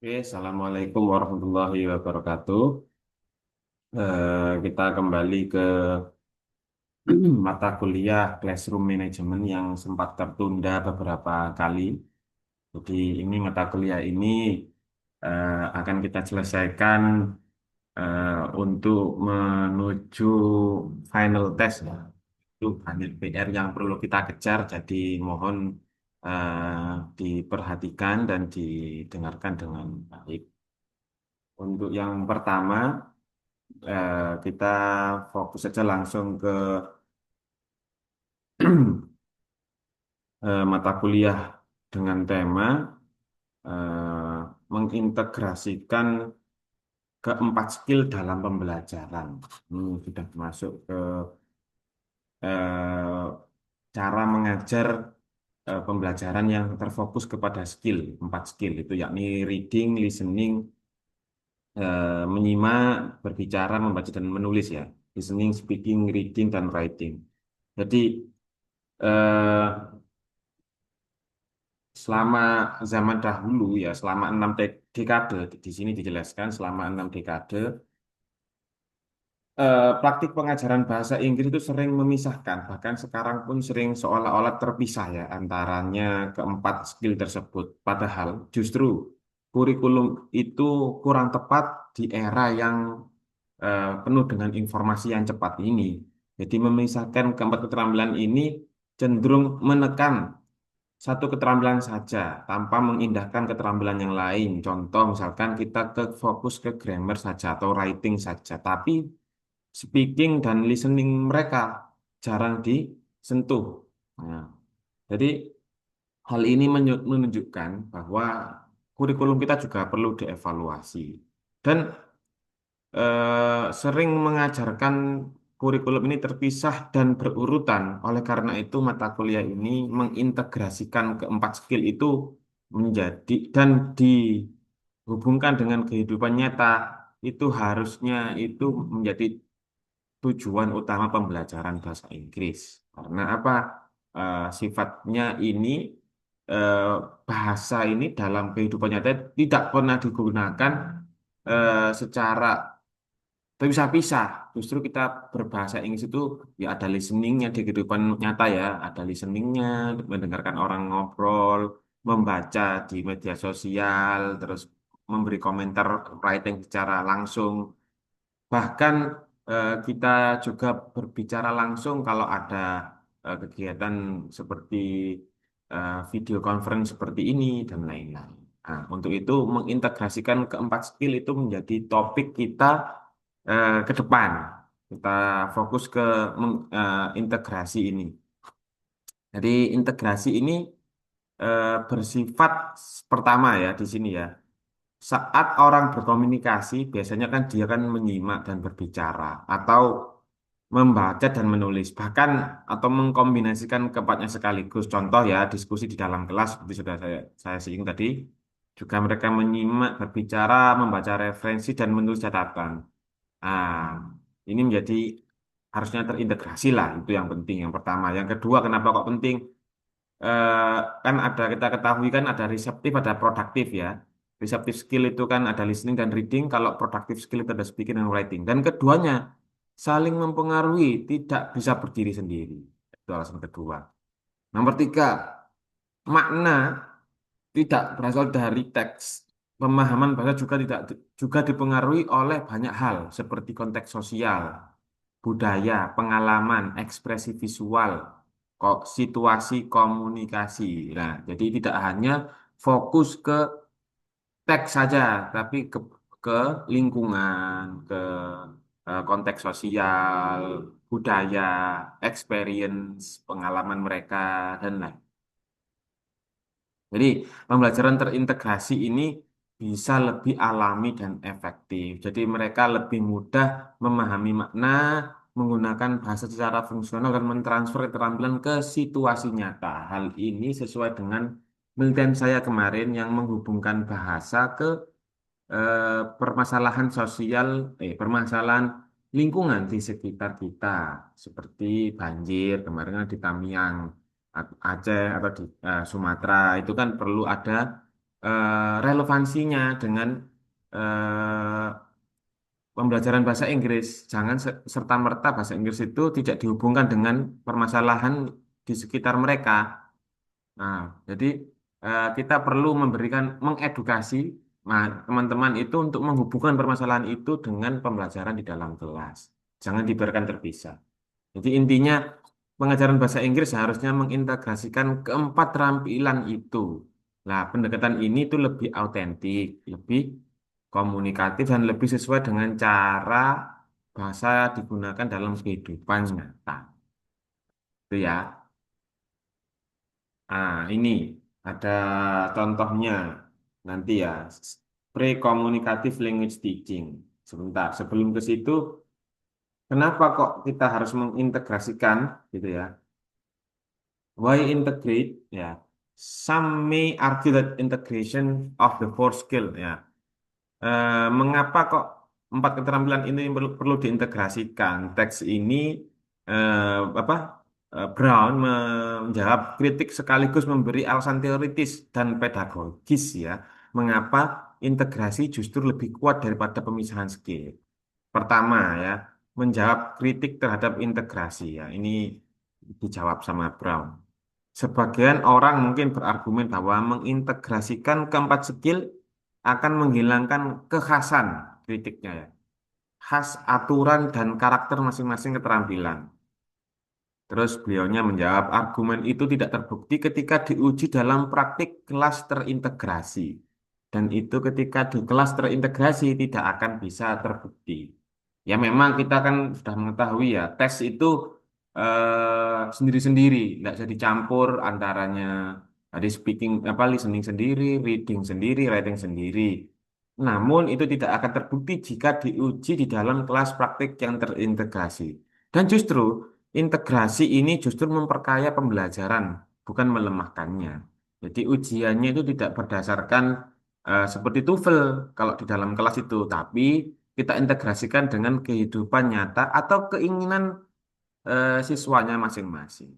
Oke, Assalamualaikum warahmatullahi wabarakatuh. Kita kembali ke mata kuliah Classroom Management yang sempat tertunda beberapa kali. Jadi ini mata kuliah ini akan kita selesaikan untuk menuju final test ya. Itu banyak PR yang perlu kita kejar, jadi mohon diperhatikan dan didengarkan dengan baik. Untuk yang pertama, kita fokus saja langsung ke mata kuliah dengan tema eh, mengintegrasikan keempat skill dalam pembelajaran. Ini sudah masuk ke eh, cara mengajar pembelajaran yang terfokus kepada skill, empat skill itu yakni reading, listening, menyimak, berbicara, membaca dan menulis ya. Listening, speaking, reading dan writing. Jadi eh, selama zaman dahulu ya, selama enam dekade, di sini dijelaskan selama 6 dekade, praktik pengajaran bahasa Inggris itu sering memisahkan, bahkan sekarang pun sering seolah-olah terpisah ya antaranya keempat skill tersebut. Padahal justru kurikulum itu kurang tepat di era yang penuh dengan informasi yang cepat ini. Jadi memisahkan keempat keterampilan ini cenderung menekan satu keterampilan saja tanpa mengindahkan keterampilan yang lain. Contoh misalkan kita ke fokus ke grammar saja atau writing saja, tapi speaking dan listening mereka jarang disentuh. Nah, jadi hal ini menunjukkan bahwa kurikulum kita juga perlu dievaluasi. Dan sering mengajarkan kurikulum ini terpisah dan berurutan. Oleh karena itu, mata kuliah ini mengintegrasikan keempat skill itu menjadi dan dihubungkan dengan kehidupan nyata. Itu harusnya itu menjadi tujuan utama pembelajaran bahasa Inggris. Karena apa? Sifatnya ini eh, bahasa ini dalam kehidupan nyata tidak pernah digunakan secara terpisah-pisah. Justru kita berbahasa Inggris itu ya ada listeningnya di kehidupan nyata ya, ada listeningnya, mendengarkan orang ngobrol, membaca di media sosial, terus memberi komentar writing secara langsung. Bahkan kita juga berbicara langsung kalau ada kegiatan seperti video conference seperti ini dan lain-lain. Nah, untuk itu mengintegrasikan keempat skill itu menjadi topik kita ke depan. Kita fokus ke integrasi ini. Jadi integrasi ini bersifat pertama ya di sini ya. Saat orang berkomunikasi, biasanya kan dia kan menyimak dan berbicara atau membaca dan menulis, bahkan atau mengkombinasikan keempatnya sekaligus. Contoh ya, diskusi di dalam kelas seperti sudah saya singgung tadi, juga mereka menyimak, berbicara, membaca referensi dan menulis catatan. Nah, ini menjadi harusnya terintegrasi lah, itu yang penting. Yang pertama, yang kedua, kenapa kok penting? eh, Kan ada kita ketahui kan ada reseptif ada produktif ya. Reseptif skill itu kan ada listening dan reading, kalau produktif skill itu ada speaking dan writing. Dan keduanya saling mempengaruhi, tidak bisa berdiri sendiri. Itu alasan kedua. Nomor tiga, makna tidak berasal dari teks. Pemahaman bahasa juga tidak juga dipengaruhi oleh banyak hal seperti konteks sosial, budaya, pengalaman, ekspresi visual, kok situasi komunikasi. Nah, jadi tidak hanya fokus ke teks saja, tapi ke lingkungan, ke konteks sosial, budaya, experience, pengalaman mereka, dan lain. Jadi pembelajaran terintegrasi ini bisa lebih alami dan efektif. Jadi mereka lebih mudah memahami makna, menggunakan bahasa secara fungsional dan mentransfer keterampilan ke situasi nyata. Hal ini sesuai dengan penelitian saya kemarin yang menghubungkan bahasa ke permasalahan sosial, permasalahan lingkungan di sekitar kita, seperti banjir kemarin kan di Tamiang, Aceh atau di Sumatera itu kan perlu ada relevansinya dengan eh, pembelajaran bahasa Inggris. Jangan serta-merta bahasa Inggris itu tidak dihubungkan dengan permasalahan di sekitar mereka. Nah, jadi kita perlu mengedukasi teman-teman itu untuk menghubungkan permasalahan itu dengan pembelajaran di dalam kelas. Jangan dibiarkan terpisah. Jadi intinya pengajaran bahasa Inggris harusnya mengintegrasikan keempat terampilan itu. Nah, pendekatan ini tuh lebih autentik, lebih komunikatif dan lebih sesuai dengan cara bahasa digunakan dalam kehidupan nyata. Itu ya. Ini ada contohnya nanti ya. Pre-communicative language teaching. Sebentar, sebelum ke situ, kenapa kok kita harus mengintegrasikan gitu ya? Why integrate? Ya, some may argue that integration of the four skill. Ya, mengapa kok empat keterampilan ini perlu diintegrasikan? Teks ini apa? Brown menjawab kritik sekaligus memberi alasan teoritis dan pedagogis ya. Mengapa integrasi justru lebih kuat daripada pemisahan skill? Pertama ya, menjawab kritik terhadap integrasi ya. Ini dijawab sama Brown. Sebagian orang mungkin berargumen bahwa mengintegrasikan keempat skill akan menghilangkan kekhasan kritiknya ya. Khas aturan dan karakter masing-masing keterampilan. Terus beliaunya menjawab argumen itu tidak terbukti ketika diuji dalam praktik kelas terintegrasi. Dan itu ketika di kelas terintegrasi tidak akan bisa terbukti. Ya memang kita kan sudah mengetahui ya, tes itu sendiri-sendiri, nggak bisa dicampur antaranya tadi speaking apa listening sendiri, reading sendiri, writing sendiri. Namun itu tidak akan terbukti jika diuji di dalam kelas praktik yang terintegrasi. Dan justru integrasi ini justru memperkaya pembelajaran, bukan melemahkannya. Jadi ujiannya itu tidak berdasarkan seperti TOEFL kalau di dalam kelas itu, tapi kita integrasikan dengan kehidupan nyata atau keinginan siswanya masing-masing.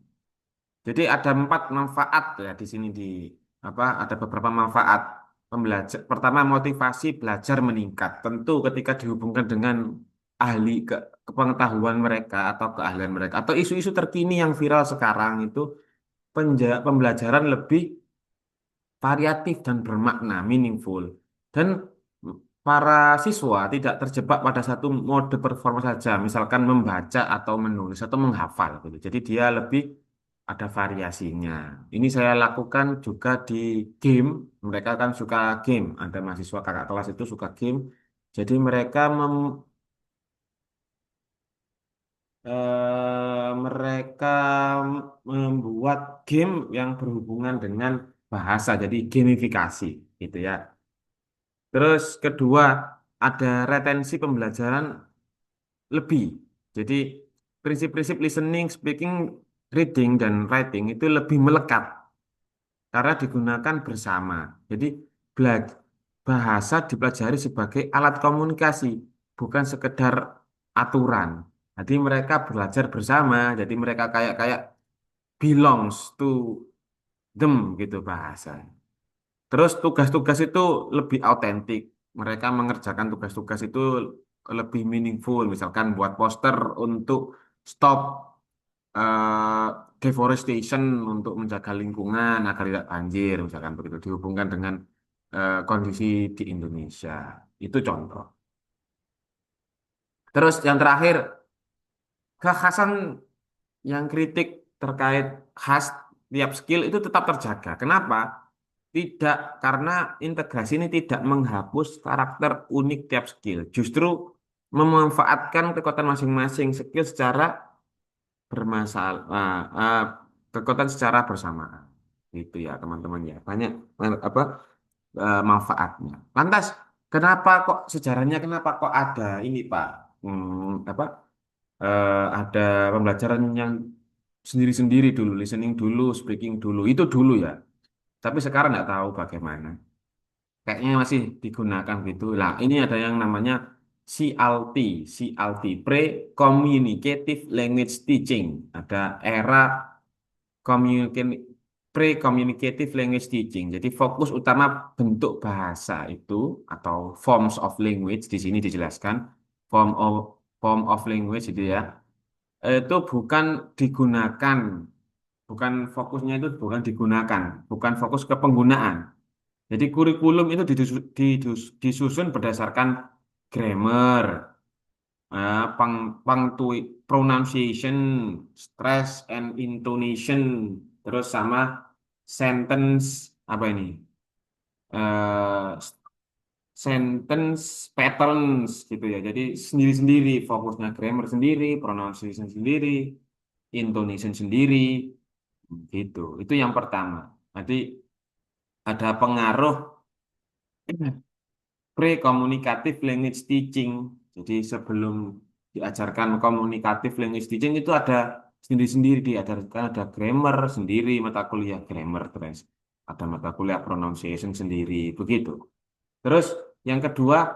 Jadi ada empat manfaat ya di sini di apa ada beberapa manfaat pembelajar. Pertama motivasi belajar meningkat. Tentu ketika dihubungkan dengan ahli kepengetahuan mereka atau keahlian mereka atau isu-isu terkini yang viral sekarang itu pembelajaran lebih variatif dan bermakna, meaningful. Dan para siswa tidak terjebak pada satu mode performa saja, misalkan membaca atau menulis atau menghafal gitu. Jadi dia lebih ada variasinya. Ini saya lakukan juga di game. Mereka kan suka game. Ada mahasiswa kakak kelas itu suka game. Jadi mereka membuat game yang berhubungan dengan bahasa, jadi gamifikasi, gitu ya. Terus kedua, ada retensi pembelajaran lebih. Jadi prinsip-prinsip listening, speaking, reading, dan writing itu lebih melekat karena digunakan bersama. Jadi bahasa dipelajari sebagai alat komunikasi, bukan sekedar aturan. Jadi mereka belajar bersama, jadi mereka kayak kayak belongs to them gitu bahasa. Terus tugas-tugas itu lebih autentik. Mereka mengerjakan tugas-tugas itu lebih meaningful. Misalkan buat poster untuk stop eh, deforestation untuk menjaga lingkungan agar tidak banjir, misalkan begitu. Dihubungkan dengan kondisi di Indonesia. Itu contoh. Terus yang terakhir, kekhasan yang kritik terkait khas tiap skill itu tetap terjaga. Kenapa? Tidak, karena integrasi ini tidak menghapus karakter unik tiap skill. Justru memanfaatkan kekuatan masing-masing skill secara bermasalah, kekuatan secara bersamaan. Itu ya teman-teman ya. Banyak apa manfaatnya. Lantas, kenapa kok sejarahnya kenapa kok ada ini Pak? Apa ada pembelajaran yang sendiri-sendiri dulu, listening dulu, speaking dulu, itu dulu ya. Tapi sekarang nggak tahu bagaimana. Kayaknya masih digunakan gitu. Lah, ini ada yang namanya CLT, CLT, Pre-Communicative Language Teaching. Ada era pre-communicative language teaching. Jadi fokus utama bentuk bahasa itu atau forms of language di sini dijelaskan form of language itu ya. Itu bukan digunakan, bukan fokusnya itu bukan digunakan, bukan fokus ke penggunaan. Jadi kurikulum itu disusun berdasarkan grammar, pronunciation, stress and intonation, terus sama sentence apa ini? eh, Sentence patterns gitu ya. Jadi sendiri-sendiri fokusnya grammar sendiri, pronunciation sendiri, intonation sendiri gitu. Itu yang pertama. Nanti ada pengaruh pre-communicative language teaching. Jadi sebelum diajarkan communicative language teaching itu ada sendiri-sendiri diajarkan, ada grammar sendiri, mata kuliah grammar terus ada mata kuliah pronunciation sendiri begitu. Terus yang kedua,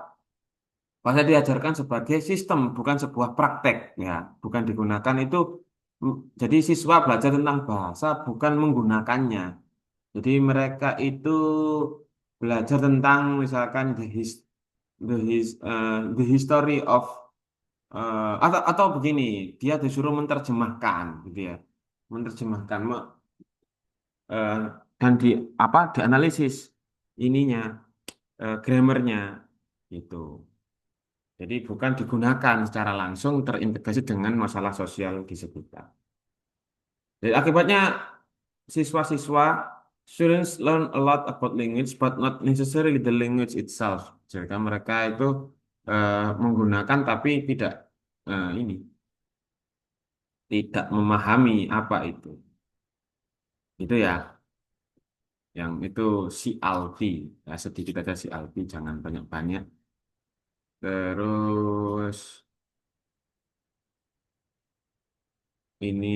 bahasa diajarkan sebagai sistem bukan sebuah praktek ya, bukan digunakan itu jadi siswa belajar tentang bahasa bukan menggunakannya. Jadi mereka itu belajar tentang misalkan the history of atau begini, dia disuruh menerjemahkan gitu ya. Menerjemahkan eh, dan di apa dianalisis ininya grammarnya gitu. Jadi bukan digunakan secara langsung terintegrasi dengan masalah sosial di sekitar. Jadi akibatnya siswa-siswa students learn a lot about language but not necessarily the language itself. Jadi mereka itu menggunakan tapi tidak ini tidak memahami apa itu. Itu ya, yang itu CLP. Ya, sedikit aja CLP, jangan banyak-banyak. Terus ini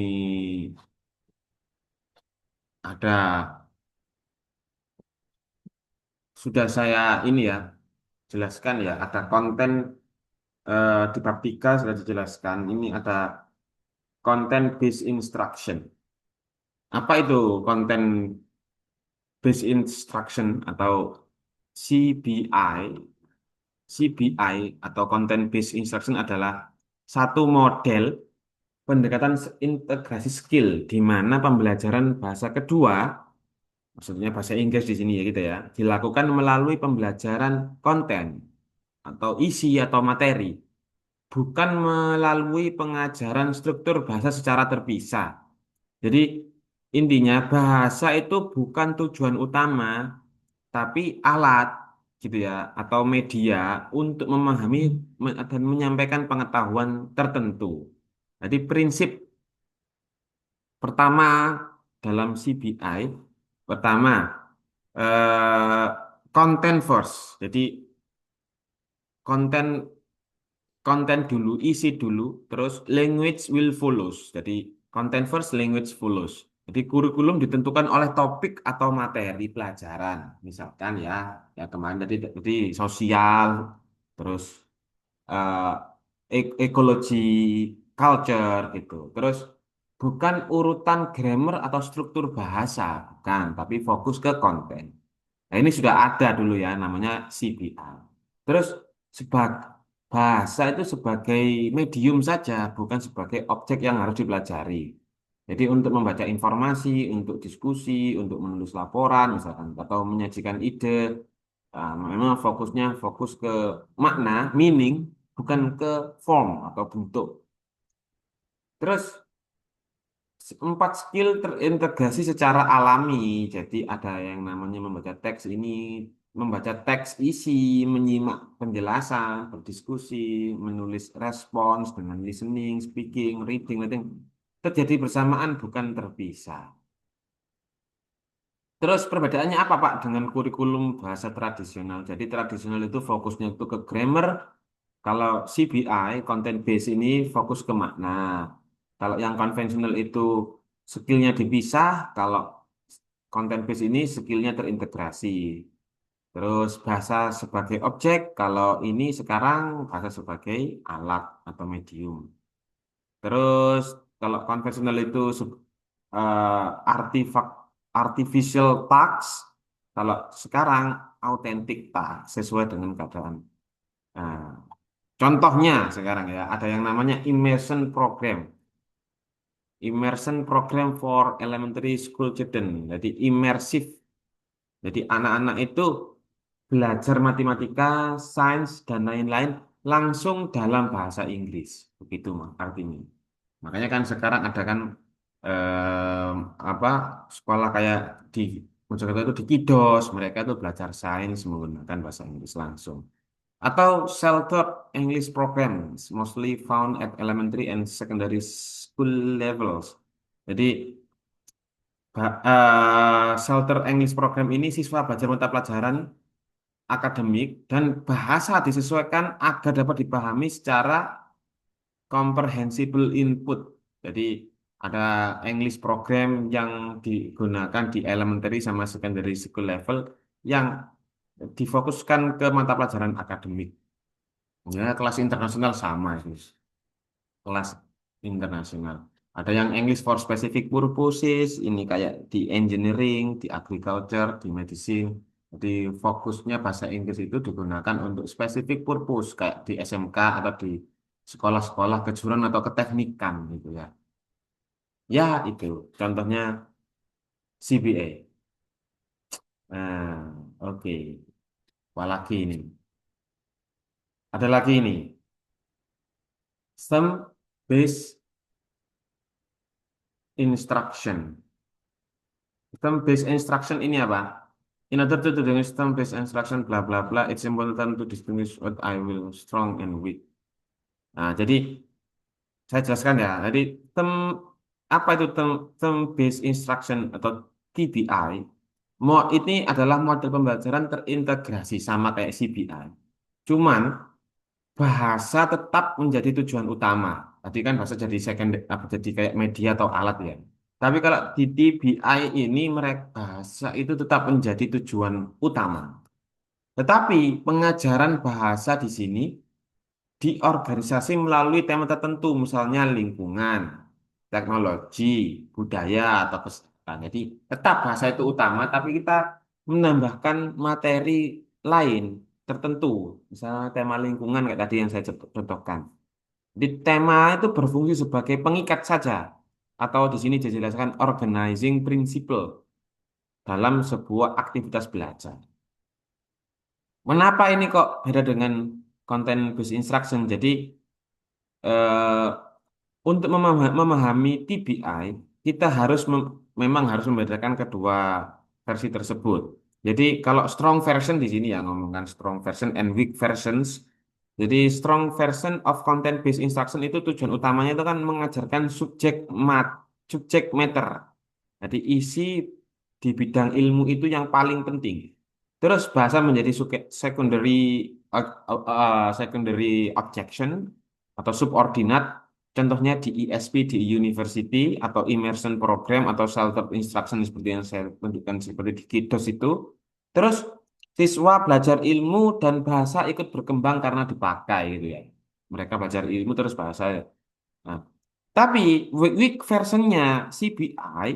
ada sudah saya ini ya jelaskan ya, ada konten di bab 3 sudah dijelaskan. Ini ada content based instruction. Apa itu content based instruction atau CBI? CBI atau content based instruction adalah satu model pendekatan integrasi skill di mana pembelajaran bahasa kedua, maksudnya bahasa Inggris di sini ya gitu ya, dilakukan melalui pembelajaran konten atau isi atau materi, bukan melalui pengajaran struktur bahasa secara terpisah. Jadi intinya bahasa itu bukan tujuan utama, tapi alat gitu ya, atau media untuk memahami dan menyampaikan pengetahuan tertentu. Jadi prinsip pertama dalam CBI, pertama eh, content first. Jadi konten konten dulu, isi dulu, terus language will follows. Jadi content first, language follows. Jadi kurikulum ditentukan oleh topik atau materi pelajaran. Misalkan ya, ya kemarin tadi sosial, terus eh, ekologi, culture gitu. Terus bukan urutan grammar atau struktur bahasa, bukan, tapi fokus ke konten. Nah, ini sudah ada dulu ya, namanya CBR. Terus sebagai bahasa itu sebagai medium saja, bukan sebagai objek yang harus dipelajari. Jadi untuk membaca informasi, untuk diskusi, untuk menulis laporan misalkan, atau menyajikan ide, memang fokus ke makna, meaning, bukan ke form atau bentuk. Terus empat skill terintegrasi secara alami. Jadi ada yang namanya membaca teks ini, membaca teks isi, menyimak penjelasan, berdiskusi, menulis respons dengan listening, speaking, reading, listening. Terjadi bersamaan bukan terpisah. Terus perbedaannya apa Pak dengan kurikulum bahasa tradisional? Jadi tradisional itu fokusnya itu ke grammar, kalau CBI, content base ini fokus ke makna. Kalau yang konvensional itu skillnya dipisah, kalau content base ini skillnya terintegrasi. Terus bahasa sebagai objek, kalau ini sekarang bahasa sebagai alat atau medium. Terus kalau konvensional itu artifak. artificial tax, kalau sekarang authentic tax sesuai dengan keadaan. Nah, contohnya sekarang ya, ada yang namanya immersion program. Immersion program for elementary school children. Jadi imersif. Jadi anak-anak itu belajar matematika, sains, dan lain-lain langsung dalam bahasa Inggris. Begitu artinya. Makanya kan sekarang ada kan em, apa sekolah kayak di Mojokerto itu di Kidos, mereka itu belajar sains menggunakan bahasa Inggris langsung. Atau sheltered English programs, mostly found at elementary and secondary school levels. Jadi sheltered English program ini siswa belajar mata pelajaran akademik dan bahasa disesuaikan agar dapat dipahami secara comprehensible input. Jadi ada English program yang digunakan di elementary sama secondary school level yang difokuskan ke mata pelajaran akademik. Ya, kelas internasional sama sih. Kelas internasional. Ada yang English for specific purposes, ini kayak di engineering, di agriculture, di medicine. Jadi fokusnya bahasa Inggris itu digunakan untuk specific purpose, kayak di SMK atau di sekolah-sekolah kejuruan atau keteknikan gitu ya. Ya itu, contohnya CBA. Nah, oke. Apalagi ini. Ada lagi ini, STEM based instruction. System based instruction ini apa? In order to do the system based instruction bla bla bla, it's important to distinguish what I will strong and weak. Nah, jadi saya jelaskan ya. Jadi term apa itu term based instruction atau TBI? Ini adalah model pembelajaran terintegrasi sama kayak CBI. Cuman bahasa tetap menjadi tujuan utama. Tadi kan bahasa jadi second, apa jadi kayak media atau alat ya. Tapi kalau di TBI ini mereka bahasa itu tetap menjadi tujuan utama. Tetapi pengajaran bahasa di sini diorganisasi melalui tema tertentu, misalnya lingkungan, teknologi, budaya, atau kesehatan. Jadi tetap bahasa itu utama, tapi kita menambahkan materi lain tertentu, misalnya tema lingkungan kayak tadi yang saya contohkan. Di tema itu berfungsi sebagai pengikat saja, atau di sini dijelaskan organizing principle dalam sebuah aktivitas belajar. Mengapa ini kok beda dengan content based instruction? Jadi eh, untuk memahami TBI, kita harus memang harus membedakan kedua versi tersebut. Jadi kalau strong version di sini ya ngomongkan strong version and weak versions. Jadi strong version of content based instruction itu tujuan utamanya itu kan mengajarkan subjek matter. Jadi isi di bidang ilmu itu yang paling penting. Terus bahasa menjadi secondary objection atau subordinat. Contohnya di ISP di university atau immersion program atau sheltered instruction seperti yang saya tunjukkan seperti di Kidos itu. Terus siswa belajar ilmu dan bahasa ikut berkembang karena dipakai gitu ya. Mereka belajar ilmu terus bahasa. Nah, tapi weak versionnya CBI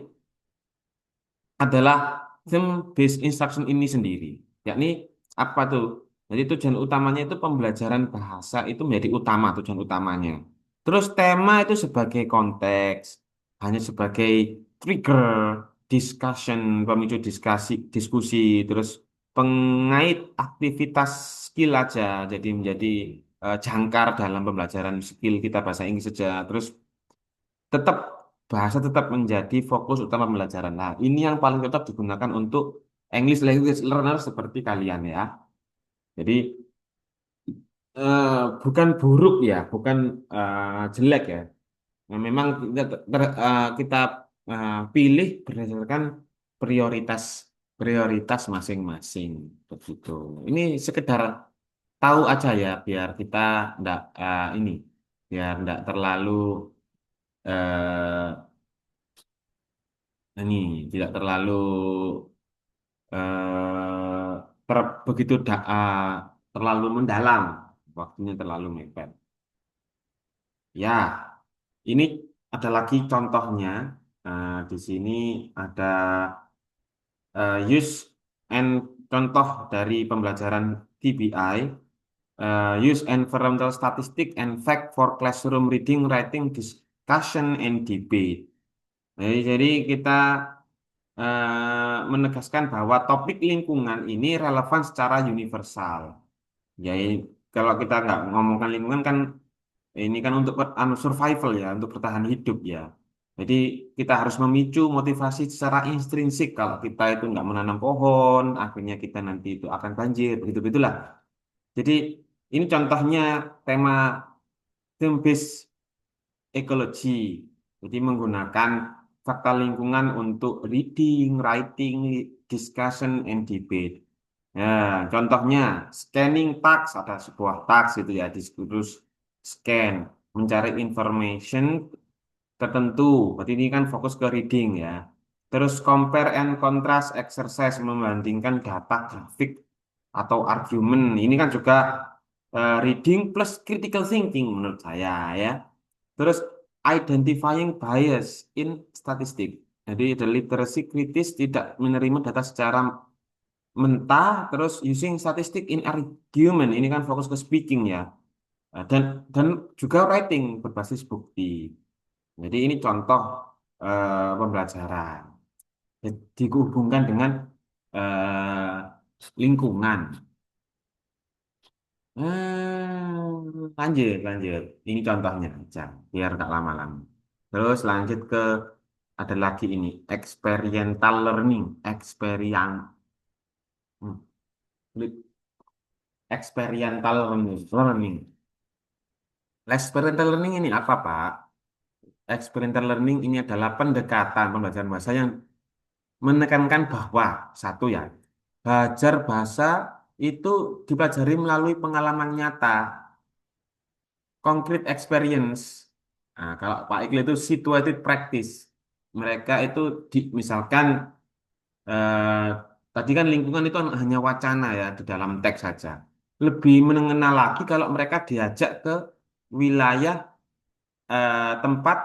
adalah theme based instruction ini sendiri. Yakni apa tuh? Jadi tujuan utamanya itu pembelajaran bahasa itu menjadi utama, tujuan utamanya. Terus tema itu sebagai konteks, hanya sebagai trigger, discussion, pemicu diskusi, terus pengait aktivitas skill aja. Jadi menjadi jangkar dalam pembelajaran skill kita bahasa Inggris saja. Terus tetap bahasa tetap menjadi fokus utama pembelajaran. Nah, ini yang paling tetap digunakan untuk English language learner seperti kalian ya. Jadi eh, bukan buruk ya, bukan jelek ya. Nah, memang kita pilih berdasarkan prioritas prioritas masing-masing begitu. Ini sekedar tahu aja ya, biar kita ndak ini biar ndak terlalu eh, ini tidak terlalu eh, begitu terlalu mendalam, waktunya terlalu mepet. Ya, ini ada lagi contohnya. Di sini ada use and contoh dari pembelajaran TBI, use environmental statistic and fact for classroom reading, writing, discussion, and debate. Jadi kita menegaskan bahwa topik lingkungan ini relevan secara universal. Ya, kalau kita nggak ngomongkan lingkungan kan ini kan untuk survival ya, untuk bertahan hidup ya. Jadi kita harus memicu motivasi secara intrinsik. Kalau kita itu nggak menanam pohon, akhirnya kita nanti itu akan banjir, begitu begitulah. Jadi ini contohnya tema theme based ekologi. Jadi menggunakan fakta lingkungan untuk reading, writing, discussion, and debate. Ya, contohnya scanning tags, ada sebuah tags itu ya, diskursus scan, mencari information tertentu. Berarti ini kan fokus ke reading ya. Terus compare and contrast exercise, membandingkan data grafik atau argumen. Ini kan juga reading plus critical thinking menurut saya ya. Terus identifying bias in statistic. Jadi the literacy kritis tidak menerima data secara mentah, terus using statistic in argument. Ini kan fokus ke speaking ya. Dan juga writing berbasis bukti. Jadi ini contoh pembelajaran. Jadi dihubungkan dengan lingkungan. Lanjut, lanjut. Ini contohnya aja, biar nggak lama-lama. Terus lanjut ke ada lagi ini experiential learning, hmm, experiential learning. Experiential learning ini apa, Pak? Experiential learning ini adalah pendekatan pembelajaran bahasa yang menekankan bahwa satu ya, belajar bahasa itu dipelajari melalui pengalaman nyata, concrete experience. Nah, kalau Pak Iqbal itu situated practice. Mereka itu misalkan eh, tadi kan lingkungan itu hanya wacana ya di dalam teks saja. Lebih mengenal lagi kalau mereka diajak ke wilayah tempat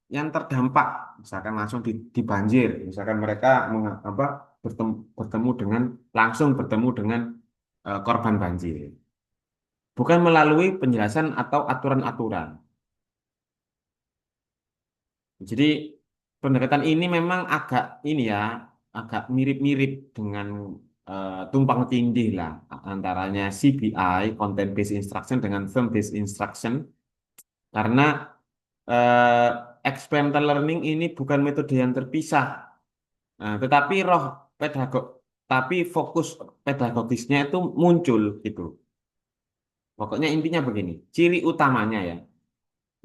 yang terdampak, misalkan langsung di banjir, misalkan mereka bertemu dengan langsung bertemu dengan korban banjir, bukan melalui penjelasan atau aturan-aturan. Jadi pendekatan ini memang agak ini ya, agak mirip-mirip dengan tumpang tindih lah antaranya CBI (Content Based Instruction) dengan Film Based Instruction, karena eh, experiential learning ini bukan metode yang terpisah. Nah, tetapi pedagog, tapi fokus pedagogisnya itu muncul gitu. Pokoknya intinya begini, ciri utamanya ya,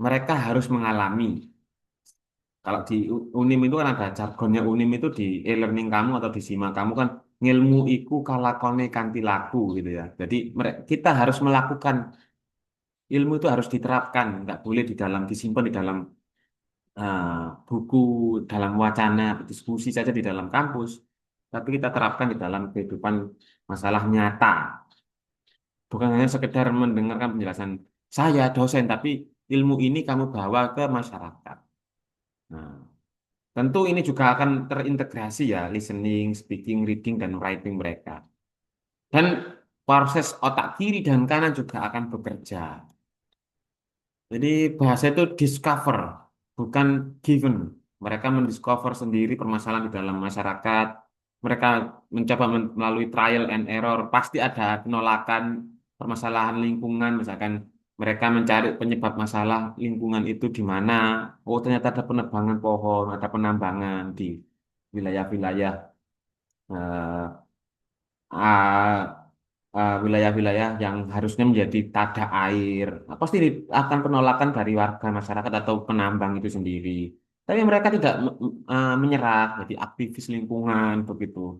mereka harus mengalami. Kalau di Unim itu kan ada jargonnya Unim itu di e-learning kamu atau di SIMA kamu kan ngilmu iku kalakone kanthi laku gitu ya. Jadi kita harus melakukan ilmu itu harus diterapkan, nggak boleh di dalam disimpan di dalam eh, buku, dalam wacana, diskusi saja di dalam kampus, tapi kita terapkan di dalam kehidupan masalah nyata. Bukan hanya sekedar mendengarkan penjelasan saya dosen, tapi ilmu ini kamu bawa ke masyarakat. Nah, tentu ini juga akan terintegrasi ya, listening, speaking, reading, dan writing mereka. Dan proses otak kiri dan kanan juga akan bekerja. Jadi bahasa itu discover, bukan given. Mereka mendiscover sendiri permasalahan di dalam masyarakat. Mereka mencoba melalui trial and error. Pasti ada penolakan permasalahan lingkungan. Misalkan mereka mencari penyebab masalah lingkungan itu di mana. Oh, ternyata ada penebangan pohon, ada penambangan di wilayah-wilayah eh, wilayah-wilayah yang harusnya menjadi tada air. Nah, pasti akan penolakan dari warga masyarakat atau penambang itu sendiri. Tapi mereka tidak menyerah, jadi aktivis lingkungan begitu.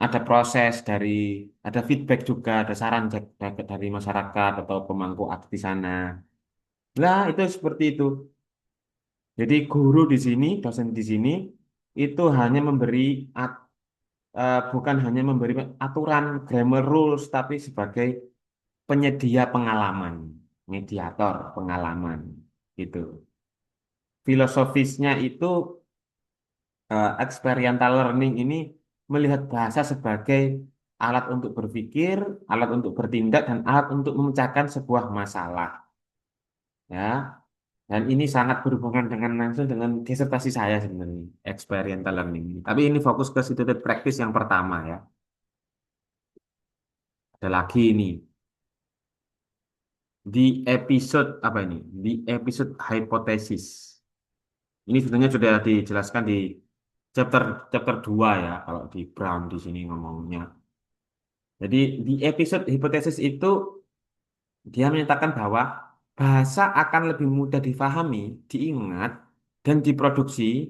Ada proses ada feedback juga, ada saran dari masyarakat atau pemangku aksi di sana. Nah, itu seperti itu. Jadi guru di sini, dosen di sini itu hanya bukan hanya memberi aturan grammar rules, tapi sebagai penyedia pengalaman, mediator pengalaman gitu. Filosofisnya itu experiential learning ini melihat bahasa sebagai alat untuk berpikir, alat untuk bertindak, dan alat untuk memecahkan sebuah masalah. Ya, dan ini sangat berhubungan dengan langsung dengan disertasi saya sebenarnya, experiential learning. Tapi ini fokus ke situated practice yang pertama ya. Ada lagi ini di episode apa ini? Di episode hipotesis. Ini sebenarnya sudah dijelaskan di chapter chapter 2 ya kalau di Brown di sini ngomongnya. Jadi di episode hipotesis itu dia menyatakan bahwa bahasa akan lebih mudah difahami, diingat, dan diproduksi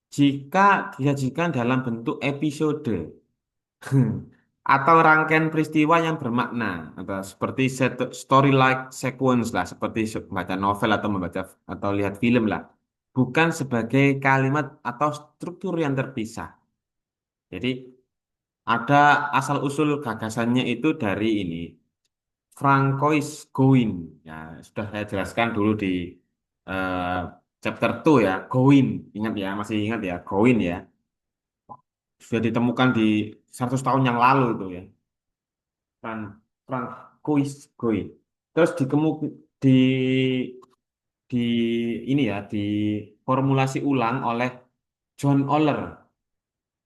jika disajikan dalam bentuk episode atau rangkaian peristiwa yang bermakna atau seperti story like sequence lah, seperti membaca novel atau membaca atau lihat film lah, bukan sebagai kalimat atau struktur yang terpisah. Jadi ada asal-usul gagasannya itu dari ini Francois Gouin. Ya, sudah saya jelaskan dulu di eh, chapter 2 ya, Gouin. Ingat ya, masih ingat ya, Gouin ya. Sudah ditemukan di 100 tahun yang lalu itu ya. Francois Gouin. Terus di di ini ya, diformulasi ulang oleh John Oler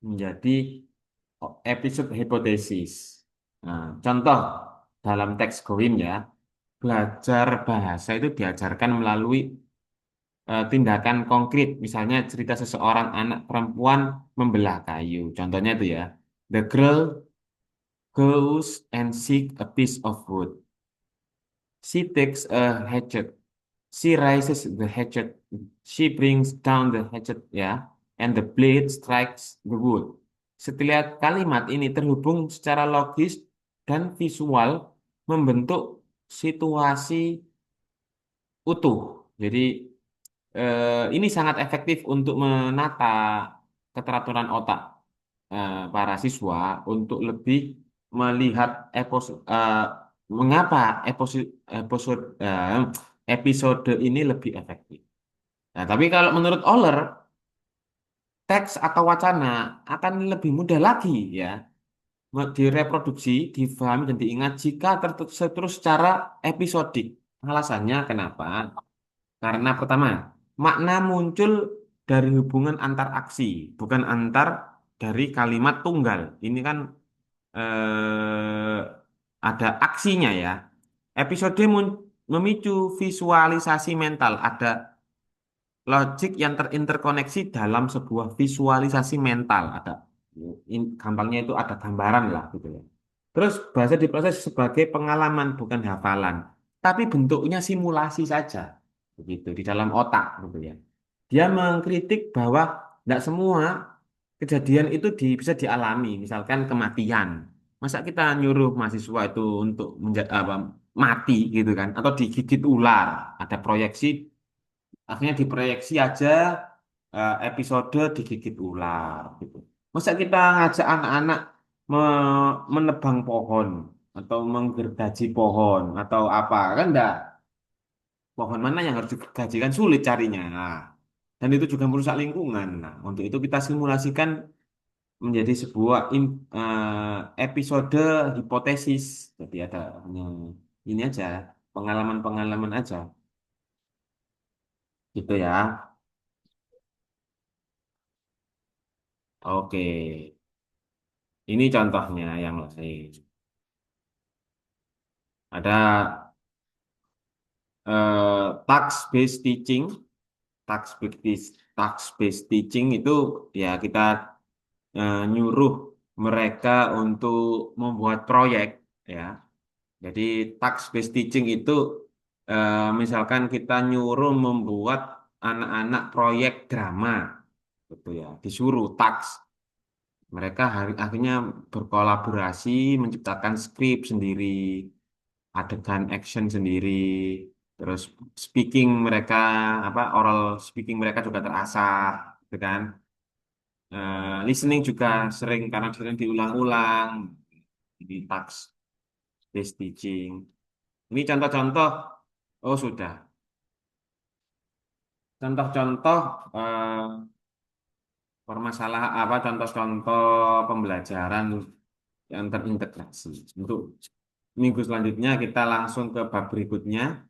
menjadi episode hipotesis. Nah, contoh dalam teks Gouin ya. Belajar bahasa itu diajarkan melalui tindakan konkret, misalnya cerita seseorang anak perempuan membelah kayu. Contohnya itu ya, the girl goes and seek a piece of wood. She takes a hatchet. She raises the hatchet. She brings down the hatchet, ya, and the blade strikes the wood. Setiap kalimat ini terhubung secara logis dan visual membentuk situasi utuh. Jadi ini sangat efektif untuk menata keteraturan otak para siswa untuk lebih melihat mengapa episode episode ini lebih efektif. Nah, tapi kalau menurut Oler, teks atau wacana akan lebih mudah lagi ya direproduksi, difahami dan diingat jika terus secara episodik. Alasannya kenapa? Karena pertama, makna muncul dari hubungan antar aksi, bukan antar dari kalimat tunggal. Ini kan ada aksinya ya. Episode memicu visualisasi mental, ada logik yang terinterkoneksi dalam sebuah visualisasi mental. Ada gampangnya itu ada gambaran lah gitu ya. Terus bahasa diproses sebagai pengalaman bukan hafalan, tapi bentuknya simulasi saja begitu di dalam otak gitu ya. Dia mengkritik bahwa tidak semua kejadian itu bisa dialami, misalkan kematian. Masa kita nyuruh mahasiswa itu untuk mati gitu kan, atau digigit ular, ada proyeksi, akhirnya diproyeksi aja episode digigit ular gitu. Masa kita ngajak anak-anak menebang pohon atau menggergaji pohon atau apa kan enggak. Pohon mana yang harus digergaji kan sulit carinya. Nah, dan itu juga merusak lingkungan. Nah, untuk itu kita simulasikan menjadi sebuah episode hipotesis. Jadi ada hanya ini aja, pengalaman-pengalaman aja. Gitu ya. Oke. Ini contohnya yang lain. Ada task-based teaching. Task-based teaching itu ya kita nyuruh mereka untuk membuat proyek ya. Jadi task-based teaching itu misalkan kita nyuruh membuat anak-anak proyek drama gitu ya. Disuruh task. Mereka akhirnya berkolaborasi menciptakan skrip sendiri, adegan action sendiri, terus speaking mereka oral speaking mereka juga terasah, gitu kan? Listening juga sering karena sering diulang-ulang di task based teaching. Ini contoh-contoh. Oh sudah, contoh-contoh permasalahan apa contoh-contoh pembelajaran yang terintegrasi. Untuk minggu selanjutnya kita langsung ke bab berikutnya,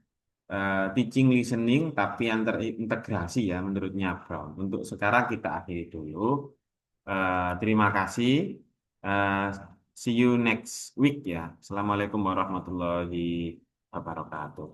teaching listening tapi yang terintegrasi ya menurutnya Brown. Untuk sekarang kita akhiri dulu. Terima kasih. Eh, See you next week ya. Assalamualaikum warahmatullahi wabarakatuh.